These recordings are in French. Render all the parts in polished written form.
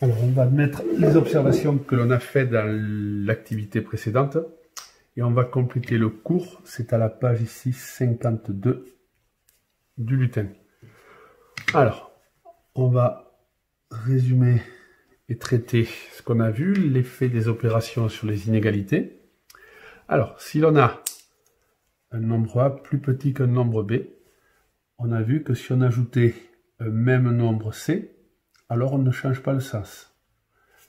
Alors, on va mettre les observations que l'on a faites dans l'activité précédente et on va compléter le cours. C'est à la page ici 52 du lutin. Alors, on va résumer et traiter ce qu'on a vu, l'effet des opérations sur les inégalités. Alors, si l'on a un nombre A plus petit qu'un nombre B, on a vu que si on ajoutait un même nombre C, alors on ne change pas le sens.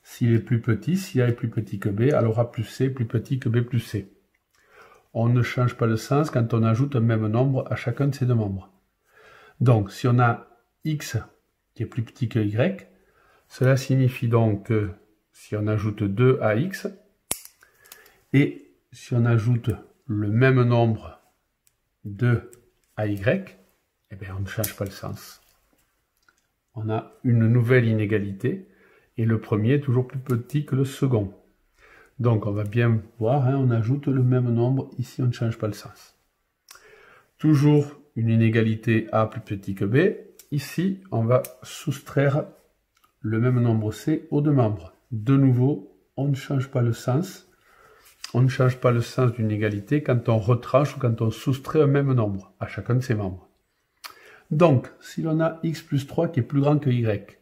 S'il est plus petit, si A est plus petit que B, alors A plus C est plus petit que B plus C. On ne change pas le sens quand on ajoute un même nombre à chacun de ces deux membres. Donc, si on a X qui est plus petit que Y, cela signifie donc que si on ajoute 2 à X, et si on ajoute le même nombre 2 à Y, eh bien on ne change pas le sens. On a une nouvelle inégalité, et le premier est toujours plus petit que le second. Donc on va bien voir, on ajoute le même nombre, ici on ne change pas le sens. Toujours une inégalité A plus petit que B, ici on va soustraire le même nombre C aux deux membres. De nouveau, on ne change pas le sens. On ne change pas le sens d'une égalité quand on retranche ou quand on soustrait un même nombre à chacun de ses membres. Donc, si l'on a x plus 3 qui est plus grand que y,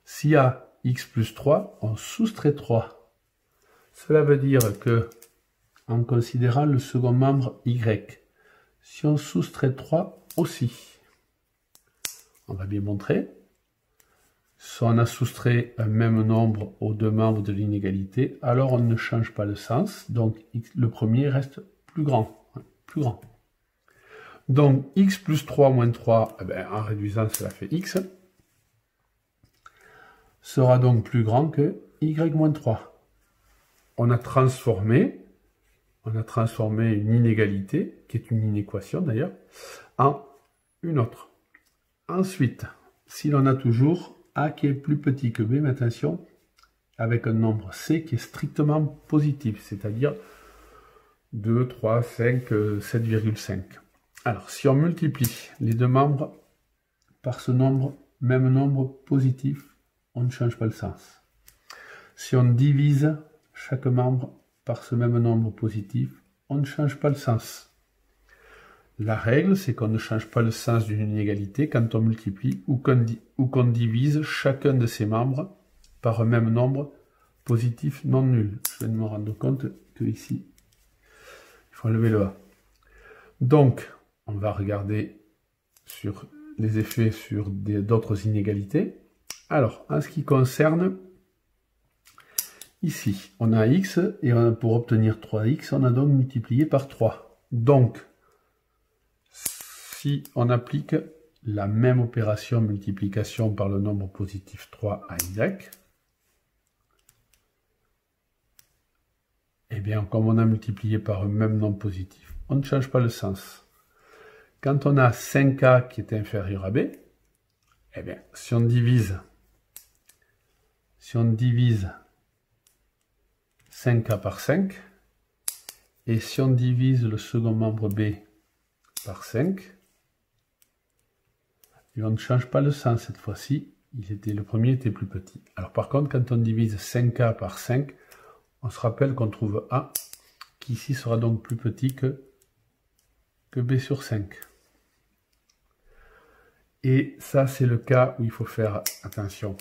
s'il y a x plus 3, on soustrait 3. Cela veut dire que, en considérant le second membre y, si on soustrait 3 aussi, on va bien montrer, si on a soustrait un même nombre aux deux membres de l'inégalité, alors on ne change pas le sens, donc le premier reste plus grand. Plus grand. Donc x plus 3 moins 3, en réduisant cela fait x, sera donc plus grand que y moins 3. On a transformé une inégalité, qui est une inéquation d'ailleurs, en une autre. Ensuite, si l'on a toujours A qui est plus petit que B, mais attention, avec un nombre C qui est strictement positif, c'est-à-dire 2, 3, 5, 7,5. Alors, si on multiplie les deux membres par ce nombre, même nombre positif, on ne change pas le sens. Si on divise chaque membre par ce même nombre positif, on ne change pas le sens. La règle, c'est qu'on ne change pas le sens d'une inégalité quand on multiplie ou qu'on divise chacun de ses membres par un même nombre positif non nul. Je viens de me rendre compte que ici, il faut enlever le A. Donc, on va regarder sur les effets sur d'autres inégalités. Alors, en ce qui concerne, ici, on a x, et pour obtenir 3x, on a donc multiplié par 3. Donc, si on applique la même opération multiplication par le nombre positif 3 à y, eh bien, comme on a multiplié par un même nombre positif, on ne change pas le sens. Quand on a 5a qui est inférieur à b, eh bien, si on divise 5a par 5, et si on divise le second membre b par 5, et on ne change pas le sens cette fois-ci, le premier était plus petit. Alors par contre, quand on divise 5a par 5, on se rappelle qu'on trouve a, qui ici sera donc plus petit que b sur 5. Et ça, c'est le cas où il faut faire attention.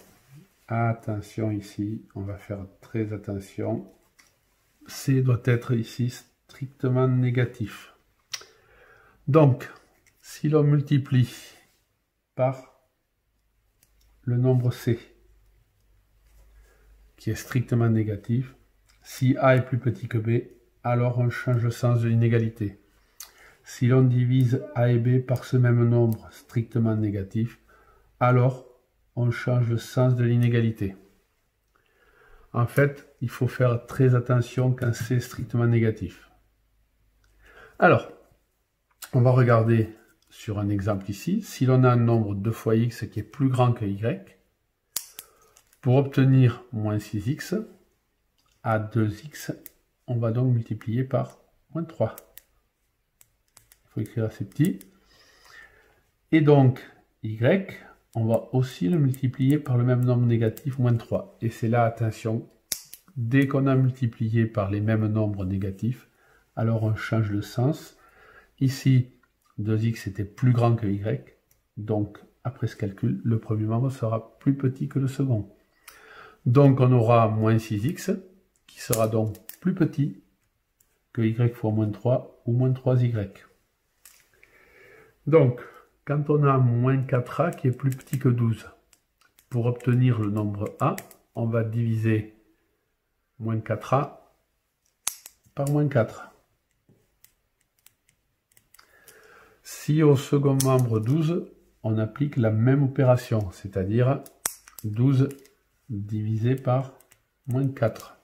Attention ici, on va faire très attention. C doit être ici strictement négatif. Donc, si l'on multiplie par le nombre C, qui est strictement négatif, si A est plus petit que B, alors on change le sens de l'inégalité. Si l'on divise A et B par ce même nombre strictement négatif, alors on change le sens de l'inégalité. En fait, il faut faire très attention quand c'est strictement négatif. Alors, on va regarder sur un exemple ici. Si l'on a un nombre 2 fois x qui est plus grand que y, pour obtenir moins 6x, à 2x, on va donc multiplier par moins 3. Il faut écrire assez petit. Et donc, y, on va aussi le multiplier par le même nombre négatif, moins 3. Et c'est là, attention, dès qu'on a multiplié par les mêmes nombres négatifs, alors on change de sens. Ici, 2x était plus grand que y, donc après ce calcul, le premier membre sera plus petit que le second. Donc on aura moins 6x, qui sera donc plus petit que y fois moins 3 ou moins 3y. Donc, quand on a moins 4a qui est plus petit que 12, pour obtenir le nombre a, on va diviser moins 4a par moins 4. Si au second membre 12, on applique la même opération, c'est-à-dire 12 divisé par moins 4.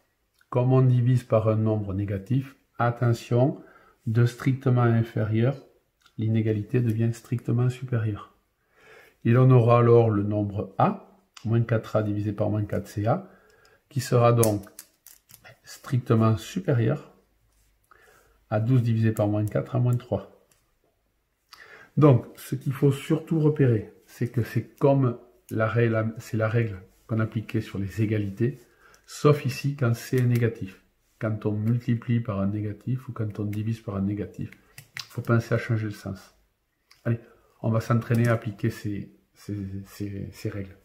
Comme on divise par un nombre négatif, attention, de strictement inférieur, l'inégalité devient strictement supérieure. Il en aura alors le nombre a, moins 4a divisé par moins 4, c'est a, qui sera donc strictement supérieur à 12 divisé par moins 4 à moins 3. Donc, ce qu'il faut surtout repérer, c'est que c'est comme la règle qu'on appliquait sur les égalités, sauf ici quand c'est négatif. Quand on multiplie par un négatif ou quand on divise par un négatif. Il faut penser à changer le sens. Allez, on va s'entraîner à appliquer ces règles.